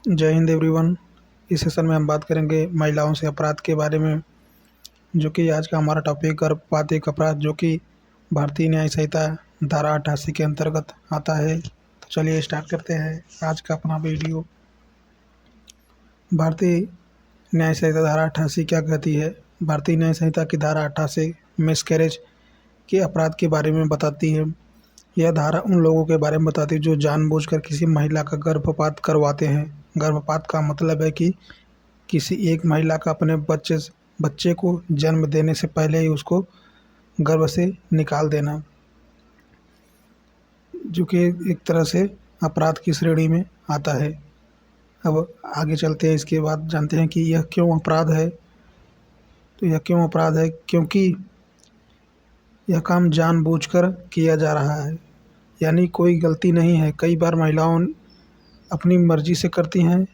जय हिंद एवरीवन। इस सेशन में हम बात करेंगे महिलाओं से अपराध के बारे में, जो कि आज का हमारा टॉपिक गर्भपात एक अपराध, जो कि भारतीय न्याय संहिता धारा 88 के अंतर्गत आता है। तो चलिए स्टार्ट करते हैं आज का अपना वीडियो। भारतीय न्याय संहिता धारा 88 क्या कहती है? भारतीय न्याय संहिता की धारा 88 मिसकैरेज के अपराध के बारे में बताती है। यह धारा उन लोगों के बारे में बताती है जो जानबूझकर किसी महिला का गर्भपात करवाते हैं। गर्भपात का मतलब है कि किसी एक महिला का अपने बच्चे को जन्म देने से पहले ही उसको गर्भ से निकाल देना, जो कि एक तरह से अपराध की श्रेणी में आता है। अब आगे चलते हैं, इसके बाद जानते हैं कि यह क्यों अपराध है। तो यह क्यों अपराध है? क्योंकि यह काम जानबूझकर किया जा रहा है, यानी कोई गलती नहीं है। कई बार महिलाओं अपनी मर्जी से करती हैं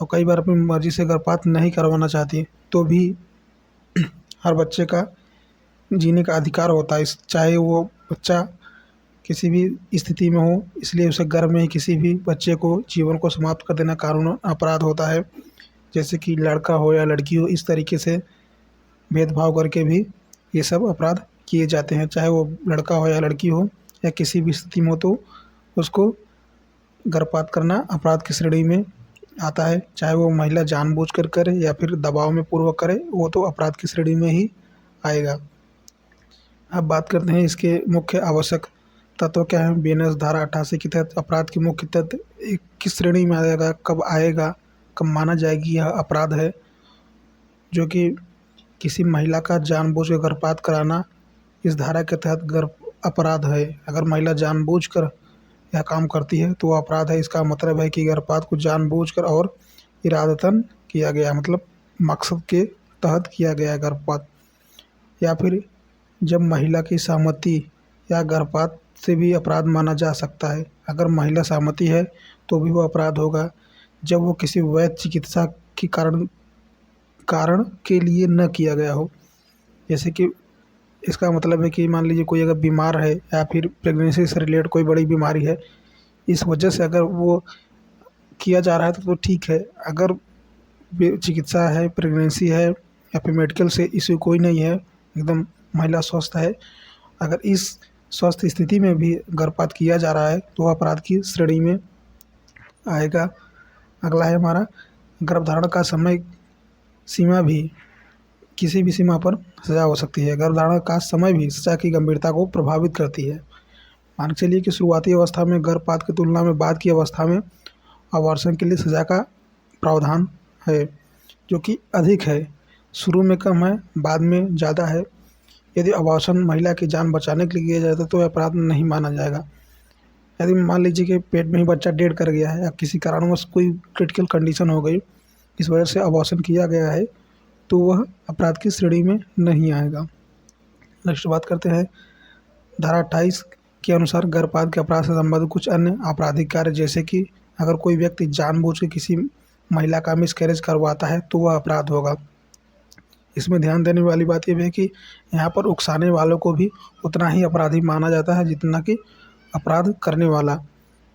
और कई बार अपनी मर्जी से गर्भपात नहीं करवाना चाहती, तो भी हर बच्चे का जीने का अधिकार होता है, चाहे वो बच्चा किसी भी स्थिति में हो। इसलिए उसे गर्भ में ही किसी भी बच्चे को जीवन को समाप्त कर देना कानून अपराध होता है। जैसे कि लड़का हो या लड़की हो, इस तरीके से भेदभाव करके भी ये सब अपराध किए जाते हैं। चाहे वो लड़का हो या लड़की हो या किसी भी स्थिति में हो, तो उसको गर्भपात करना अपराध की श्रेणी में आता है। चाहे वो महिला जानबूझकर करे या फिर दबाव में पूर्वक करे, वो तो अपराध की श्रेणी में ही आएगा। अब बात करते हैं इसके मुख्य आवश्यक तत्व क्या है। बीएनएस धारा 88 के तहत अपराध के मुख्य तत्व किस श्रेणी में आएगा, कब माना जाएगी यह अपराध है। जो कि किसी महिला का जानबूझकर गर्भपात कराना इस धारा के तहत गर्भ अपराध है। अगर महिला जानबूझकर यह काम करती है तो वह अपराध है। इसका मतलब है कि गर्भपात को जानबूझकर और इरादतन किया गया, मतलब मकसद के तहत किया गया गर्भपात। या फिर जब महिला की सहमति या गर्भपात से भी अपराध माना जा सकता है। अगर महिला सहमति है तो भी वह अपराध होगा जब वो किसी वैध चिकित्सा के कारण के लिए न किया गया हो। जैसे कि इसका मतलब है कि मान लीजिए कोई अगर बीमार है या फिर प्रेगनेंसी से रिलेटेड कोई बड़ी बीमारी है, इस वजह से अगर वो किया जा रहा है तो ठीक है। अगर चिकित्सा है, प्रेगनेंसी है या फिर मेडिकल से इश्यू कोई नहीं है, एकदम महिला स्वस्थ है, अगर इस स्वस्थ स्थिति में भी गर्भपात किया जा रहा है तो वह अपराध की श्रेणी में आएगा। अगला है हमारा गर्भधारण का समय सीमा भी किसी भी सीमा पर सजा हो सकती है। गर्भधारण का समय भी सजा की गंभीरता को प्रभावित करती है। मान के चलिए कि शुरुआती अवस्था में गर्भपात की तुलना में बाद की अवस्था में अबॉर्शन के लिए सजा का प्रावधान है, जो कि अधिक है। शुरू में कम है, बाद में ज़्यादा है। यदि अबॉर्शन महिला की जान बचाने के लिए किया जाता है तो अपराध नहीं माना जाएगा। यदि मान लीजिए कि पेट में ही बच्चा डेड कर गया है या किसी कारणवश कोई क्रिटिकल कंडीशन हो गई, इस वजह से अबॉर्शन किया गया है, तो वह अपराध की श्रेणी में नहीं आएगा। नेक्स्ट बात करते हैं धारा 28 के अनुसार गर्भपात के अपराध से संबंधित कुछ अन्य आपराधिक कार्य, जैसे कि अगर कोई व्यक्ति जानबूझ के किसी महिला का मिसकैरेज करवाता है तो वह अपराध होगा। इसमें ध्यान देने वाली बात यह है कि यहाँ पर उकसाने वालों को भी उतना ही अपराधी माना जाता है जितना कि अपराध करने वाला,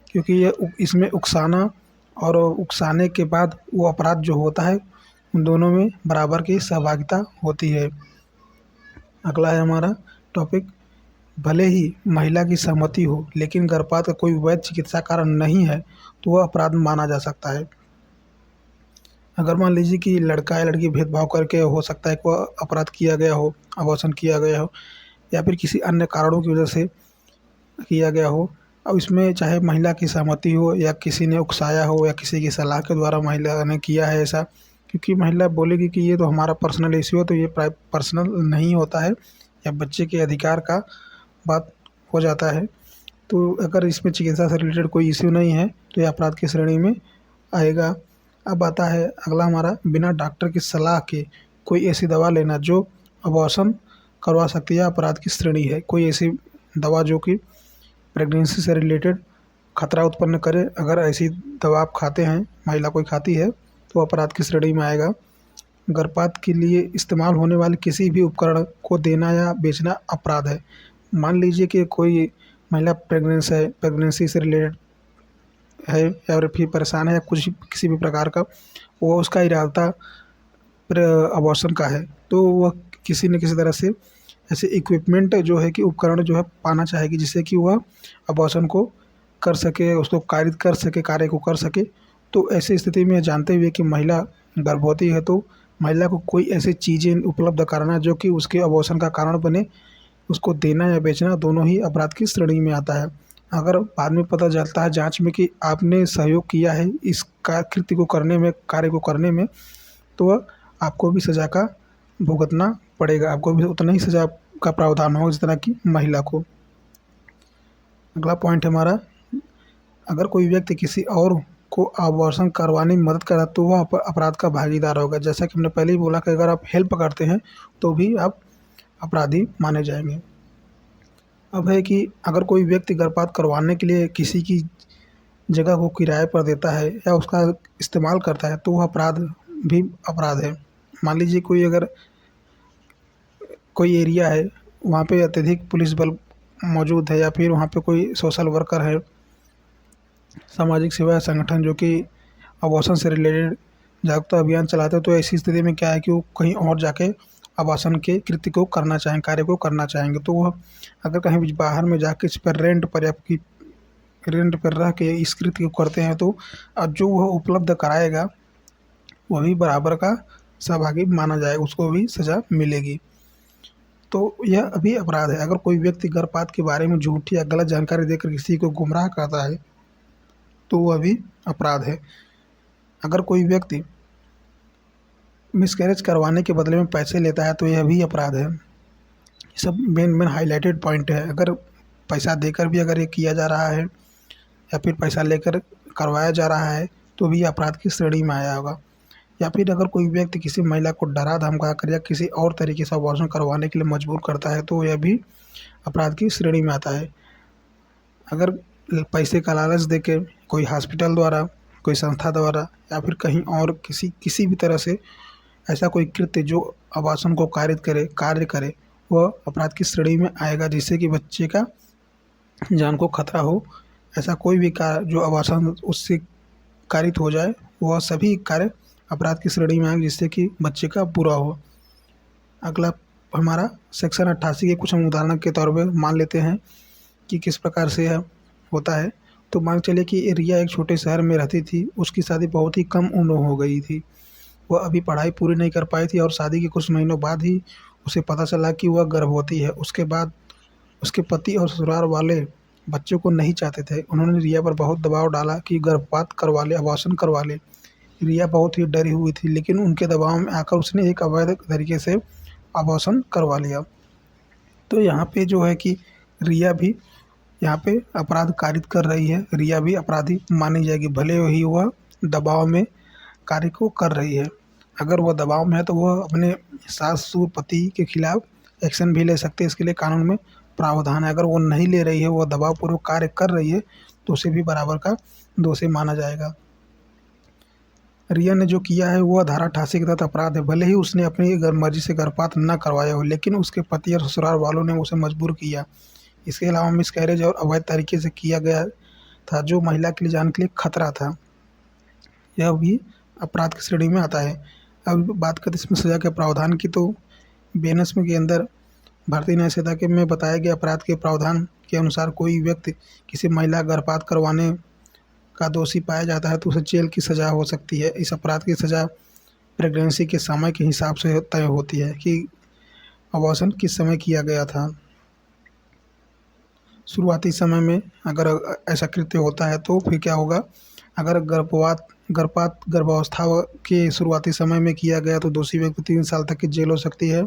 क्योंकि ये इसमें उकसाना और उकसाने के बाद वो अपराध जो होता है उन दोनों में बराबर की सहभागिता होती है। अगला है हमारा टॉपिक, भले ही महिला की सहमति हो लेकिन गर्भपात का कोई वैध चिकित्सा कारण नहीं है तो वह अपराध माना जा सकता है। अगर मान लीजिए कि लड़का या लड़की भेदभाव करके हो सकता है कि वह अपराध किया गया हो, अबॉर्शन किया गया हो या फिर किसी अन्य कारणों की वजह से किया गया हो। अब इसमें चाहे महिला की सहमति हो या किसी ने उकसाया हो या किसी की सलाह के द्वारा महिला ने किया है ऐसा, क्योंकि महिला बोलेगी कि ये तो हमारा पर्सनल इश्यू है, तो ये पर्सनल नहीं होता है या बच्चे के अधिकार का बात हो जाता है। तो अगर इसमें चिकित्सा से रिलेटेड कोई इश्यू नहीं है तो ये अपराध की श्रेणी में आएगा। अब आता है अगला हमारा, बिना डॉक्टर की सलाह के कोई ऐसी दवा लेना जो अबॉर्शन करवा सकती है, अपराध की श्रेणी है। कोई ऐसी दवा जो कि प्रेगनेंसी से रिलेटेड खतरा उत्पन्न करे, अगर ऐसी दवा आप खाते हैं, महिला कोई खाती है, तो अपराध की श्रेणी में आएगा। गर्भपात के लिए इस्तेमाल होने वाले किसी भी उपकरण को देना या बेचना अपराध है। मान लीजिए कि कोई महिला प्रेग्नेंसी से रिलेटेड है या फिर परेशान है या कुछ किसी भी प्रकार का, वो उसका इरादा अबॉर्शन का है, तो वह किसी न किसी तरह से ऐसे इक्विपमेंट जो है कि उपकरण जो है पाना चाहेगी, जिससे कि वह अबॉर्शन को कर सके, उसको कारित कर सके, कार्य को कर सके। तो ऐसी स्थिति में जानते हुए कि महिला गर्भवती है, तो महिला को कोई ऐसी चीज़ें उपलब्ध कराना जो कि उसके अबॉर्शन का कारण बने, उसको देना या बेचना दोनों ही अपराध की श्रेणी में आता है। अगर बाद में पता चलता है जांच में कि आपने सहयोग किया है इस कृत्य को करने में, कार्य को करने में, तो वह आपको भी सज़ा का भुगतना पड़ेगा, आपको भी उतना ही सज़ा का प्रावधान होगा जितना कि महिला को। अगला पॉइंट है हमारा, अगर कोई व्यक्ति किसी और को अबॉर्शन करवाने में मदद करा तो वह अपराध का भागीदार होगा। जैसा कि हमने पहले ही बोला कि अगर आप हेल्प करते हैं तो भी आप अपराधी माने जाएंगे। अब है कि अगर कोई व्यक्ति गर्भपात करवाने के लिए किसी की जगह को किराए पर देता है या उसका इस्तेमाल करता है तो वह अपराध है। मान लीजिए कोई एरिया है, वहाँ पे अत्यधिक पुलिस बल मौजूद है, या फिर वहाँ पे कोई सोशल वर्कर है, सामाजिक सेवा संगठन जो कि अबॉर्शन से रिलेटेड जागरूकता अभियान चलाते हैं, तो ऐसी स्थिति में क्या है कि वो कहीं और जाके अबॉर्शन के कृत्य को करना चाहेंगे, कार्य को करना चाहेंगे, तो वह अगर कहीं भी बाहर में जाके इस पर रेंट पर रह के इस कृत्य को करते हैं, तो जो वह उपलब्ध कराएगा वह भी बराबर का सहभागी माना जाएगा, उसको भी सज़ा मिलेगी। तो यह अभी अपराध है। अगर कोई व्यक्ति गर्भपात के बारे में झूठी या गलत जानकारी देकर किसी को गुमराह करता है तो वह भी अपराध है। अगर कोई व्यक्ति मिसकैरेज करवाने के बदले में पैसे लेता है तो यह भी अपराध है। सब मेन हाईलाइटेड पॉइंट है। अगर पैसा देकर भी अगर ये किया जा रहा है या फिर पैसा लेकर करवाया जा रहा है तो भी अपराध की श्रेणी में आया होगा। या फिर अगर कोई व्यक्ति किसी महिला को डरा धमका कर या किसी और तरीके से अबॉर्शन करवाने के लिए मजबूर करता है तो यह भी अपराध की श्रेणी में आता है। अगर पैसे का लालच देके कोई हॉस्पिटल द्वारा, कोई संस्था द्वारा या फिर कहीं और किसी भी तरह से ऐसा कोई कृत्य जो अबॉर्शन को कार्य करे वह अपराध की श्रेणी में आएगा, जिससे कि बच्चे का जान को खतरा हो। ऐसा कोई भी कार्य जो अबॉर्शन उससे कारित हो जाए वह सभी कार्य अपराध की श्रेणी में आएंगे, जिससे कि बच्चे का बुरा हो। अगला हमारा सेक्शन 88 के कुछ हम उदाहरण के तौर पे मान लेते हैं कि किस प्रकार से यह होता है। तो मान चलिए कि रिया एक छोटे शहर में रहती थी, उसकी शादी बहुत ही कम उम्र हो गई थी, वह अभी पढ़ाई पूरी नहीं कर पाई थी और शादी के कुछ महीनों बाद ही उसे पता चला कि वह गर्भवती है। उसके बाद उसके पति और ससुराल वाले बच्चों को नहीं चाहते थे। उन्होंने रिया पर बहुत दबाव डाला कि गर्भपात करवा ले, अबॉर्शन करवा ले। रिया बहुत ही डरी हुई थी, लेकिन उनके दबाव में आकर उसने एक अवैध तरीके से अबॉर्शन करवा लिया। तो यहाँ पे जो है कि रिया भी यहाँ पे अपराध कारित कर रही है, रिया भी अपराधी मानी जाएगी, भले ही वह दबाव में कार्य को कर रही है। अगर वह दबाव में है तो वह अपने सास ससुर पति के खिलाफ एक्शन भी ले सकते हैं, इसके लिए कानून में प्रावधान है। अगर वो नहीं ले रही है, वह दबावपूर्वक कार्य कर रही है, तो उसे भी बराबर का दोषी माना जाएगा। रिया ने जो किया है वह धारा 88 के तहत अपराध है। भले ही उसने अपनी मर्जी से गर्भपात न करवाया हो, लेकिन उसके पति और ससुराल वालों ने उसे मजबूर किया। इसके अलावा मिसकैरेज और अवैध तरीके से किया गया था जो महिला के लिए जान के लिए खतरा था, यह भी अपराध की श्रेणी में आता है। अब बात करते इसमें सजा के प्रावधान की, तो बीएनएस के अंदर भारतीय न्याय संहिता के में बताए गए अपराध के प्रावधान के अनुसार कोई व्यक्ति किसी महिला गर्भपात करवाने का दोषी पाया जाता है तो उसे जेल की सज़ा हो सकती है। इस अपराध की सज़ा प्रेगनेंसी के समय के हिसाब से तय होती है कि अबॉर्शन किस समय किया गया था। शुरुआती समय में अगर ऐसा कृत्य होता है तो फिर क्या होगा, अगर गर्भपात गर्भावस्था के शुरुआती समय में किया गया तो दोषी व्यक्ति 3 साल तक की जेल हो सकती है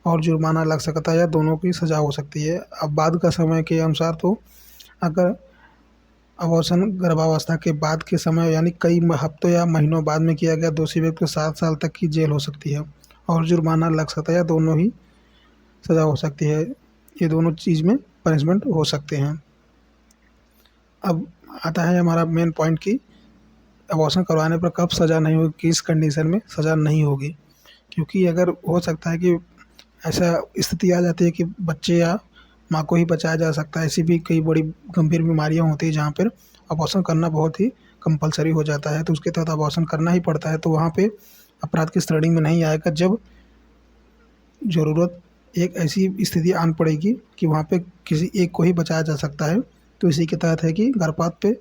और जुर्माना लग सकता है या दोनों की सज़ा हो सकती है। अब बाद का समय के अनुसार तो अगर अबॉर्शन गर्भावस्था के बाद के समय यानी कई हफ्तों या महीनों बाद में किया गया, दोषी व्यक्ति को 7 साल तक की जेल हो सकती है और जुर्माना लग सकता है या दोनों ही सज़ा हो सकती है। ये दोनों चीज़ में पनिशमेंट हो सकते हैं। अब आता है हमारा मेन पॉइंट कि अबॉर्शन करवाने पर कब सज़ा नहीं होगी, किस कंडीशन में सज़ा नहीं होगी। क्योंकि अगर हो सकता है कि ऐसा स्थिति आ जाती है कि बच्चे या माँ को ही बचाया जा सकता है, ऐसी भी कई बड़ी गंभीर बीमारियां होती हैं जहाँ पर अबॉर्शन करना बहुत ही कंपल्सरी हो जाता है, तो उसके तहत अबॉर्शन करना ही पड़ता है। तो वहाँ पे अपराध की श्रेणी में नहीं आएगा जब ज़रूरत एक ऐसी स्थिति आन पड़ेगी कि वहाँ पे किसी एक को ही बचाया जा सकता है। तो इसी के तहत है कि गर्भपात पे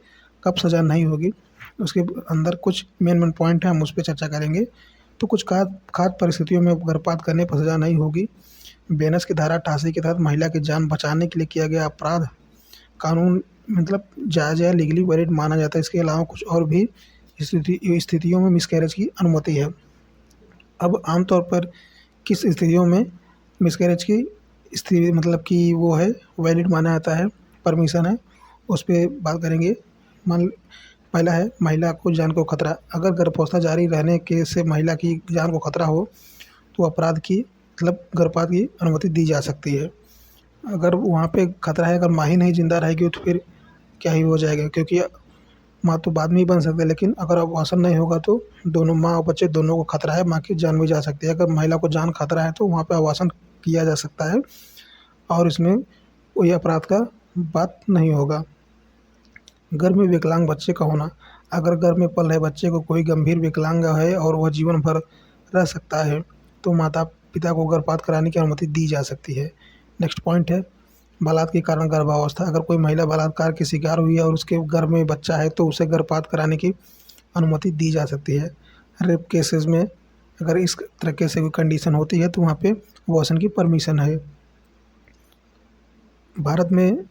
कब सज़ा नहीं होगी, उसके अंदर कुछ मेन पॉइंट हैं, हम उस पे चर्चा करेंगे। तो कुछ खास परिस्थितियों में गर्भपात करने पर सज़ा नहीं होगी। बेनस की धारा 88 के तहत महिला की जान बचाने के लिए किया गया अपराध कानून मतलब जायज़ या लीगली वैलिड माना जाता है। इसके अलावा कुछ और भी स्थितियों में मिसकैरेज की अनुमति है। अब आमतौर पर किस स्थितियों में मिसकैरेज की स्थिति मतलब कि वो है वैलिड माना जाता है, परमिशन है, उस पे बात करेंगे। पहला है महिला को जान को खतरा। अगर गर्भावस्था जारी रहने के से महिला की जान को खतरा हो तो अपराध की मतलब गर्भपात की अनुमति दी जा सकती है। अगर वहाँ पे खतरा है, अगर माँ ही नहीं जिंदा रहेगी तो फिर क्या ही हो जाएगा, क्योंकि माँ तो बाद में ही बन सकते हैं। लेकिन अगर अबॉर्शन नहीं होगा तो दोनों माँ और बच्चे दोनों को खतरा है, माँ की जान भी जा सकती है। अगर महिला को जान खतरा है तो वहाँ पे अबॉर्शन किया जा सकता है और इसमें कोई अपराध का बात नहीं होगा। गर्भ में विकलांग बच्चे का होना। अगर गर्भ में पल रहे बच्चे को कोई गंभीर विकलांग है और वह जीवन भर रह सकता है तो माता पिता को गर्भपात कराने की अनुमति दी जा सकती है। नेक्स्ट पॉइंट है बलात्कार के कारण गर्भावस्था। अगर कोई महिला बलात्कार की शिकार हुई है और उसके गर्भ में बच्चा है तो उसे गर्भपात कराने की अनुमति दी जा सकती है। रेप केसेस में अगर इस तरीके से कोई कंडीशन होती है तो वहाँ पे अबॉर्शन की परमिशन है। भारत में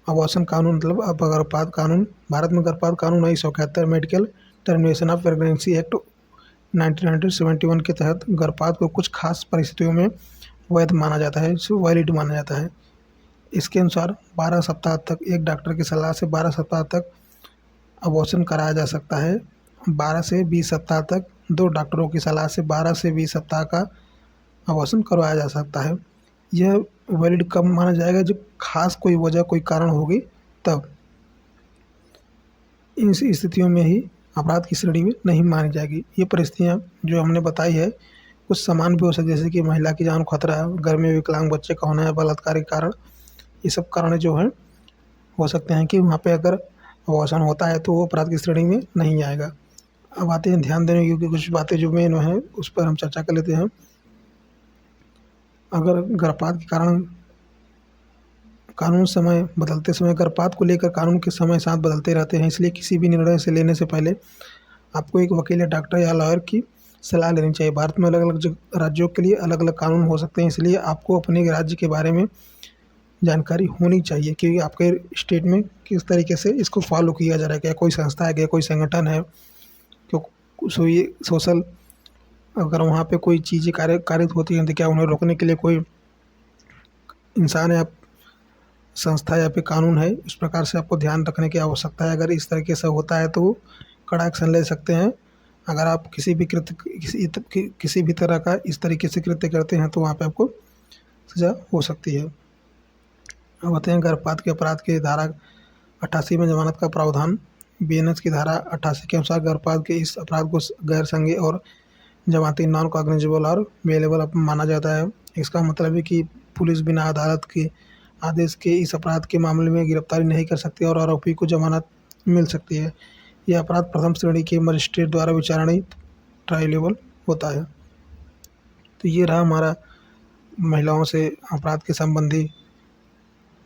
अबॉर्शन कानून मतलब गर्भपात कानून, भारत में गर्भपात कानून 1971 medical termination of pregnancy act 1971 के तहत गर्भपात को कुछ खास परिस्थितियों में वैध माना जाता है, इसे वैलिड माना जाता है। इसके अनुसार 12 सप्ताह तक एक डॉक्टर की सलाह से 12 सप्ताह तक अबॉर्शन कराया जा सकता है। 12 से 20 सप्ताह तक 2 डॉक्टरों की सलाह से 12 से 20 सप्ताह का अबॉर्शन करवाया जा सकता है। यह वैलिड कब माना जाएगा, जब खास कोई वजह कोई कारण होगी तब। इन स्थितियों में ही अपराध की श्रेणी में नहीं मानी जाएगी। ये परिस्थितियाँ जो हमने बताई है कुछ समान भी हो सकती है, जैसे कि महिला की जान को खतरा है, घर में विकलांग बच्चे का होना है, बलात्कार के कारण, ये सब कारण जो हैं हो सकते हैं कि वहाँ पे अगर अबॉर्शन होता है तो वो अपराध की श्रेणी में नहीं आएगा। अब आते हैं ध्यान देने योग्य कुछ बातें जो मेन हैं, उस पर हम चर्चा कर लेते हैं। अगर गर्भपात के कारण कानून समय बदलते समय गर्भपात को लेकर कानून के समय साथ बदलते रहते हैं, इसलिए किसी भी निर्णय से लेने से पहले आपको एक वकील या डॉक्टर या लॉयर की सलाह लेनी चाहिए। भारत में अलग अलग राज्यों के लिए अलग अलग कानून हो सकते हैं, इसलिए आपको अपने राज्य के बारे में जानकारी होनी चाहिए कि आपके स्टेट में किस तरीके से इसको फॉलो किया जा रहा है। क्या कोई संस्था है, क्या कोई संगठन है, क्यों ये सोशल अगर वहाँ पे कोई चीज़ें कारित होती हैं तो क्या उन्हें रोकने के लिए कोई इंसान या संस्था या फिर कानून है, इस प्रकार से आपको ध्यान रखने की आवश्यकता है। अगर इस तरीके से होता है तो कड़ा एक्शन ले सकते हैं। अगर आप किसी भी तरह का इस तरीके से कृत्य करते हैं तो वहाँ पे आपको सज़ा हो सकती है। अब आते हैं गर्भपात के अपराध की धारा 88 में जमानत का प्रावधान। बीएनएस की धारा 88 के अनुसार गर्भपात के इस अपराध को गैर संज्ञेय और जमानती नॉन कॉग्निजेबल और बेलेबल माना जाता है। इसका मतलब है कि पुलिस बिना अदालत के आदेश के इस अपराध के मामले में गिरफ्तारी नहीं कर सकती और आरोपी को जमानत मिल सकती है। यह अपराध प्रथम श्रेणी के मजिस्ट्रेट द्वारा विचारणीय ट्रायलेबल होता है। तो ये रहा हमारा महिलाओं से अपराध के संबंधी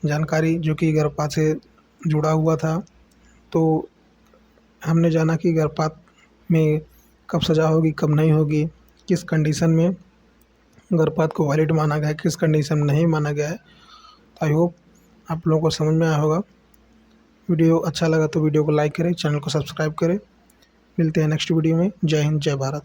जानकारी जो कि गर्भपात से जुड़ा हुआ था। तो हमने जाना कि गर्भपात में कब सज़ा होगी, कब नहीं होगी, किस कंडीशन में गर्भपात को वैलिड माना गया है, किस कंडीशन में नहीं माना गया है। आई होप आप लोगों को समझ में आया होगा। वीडियो अच्छा लगा तो वीडियो को लाइक करें, चैनल को सब्सक्राइब करें। मिलते हैं नेक्स्ट वीडियो में। जय हिंद, जय भारत।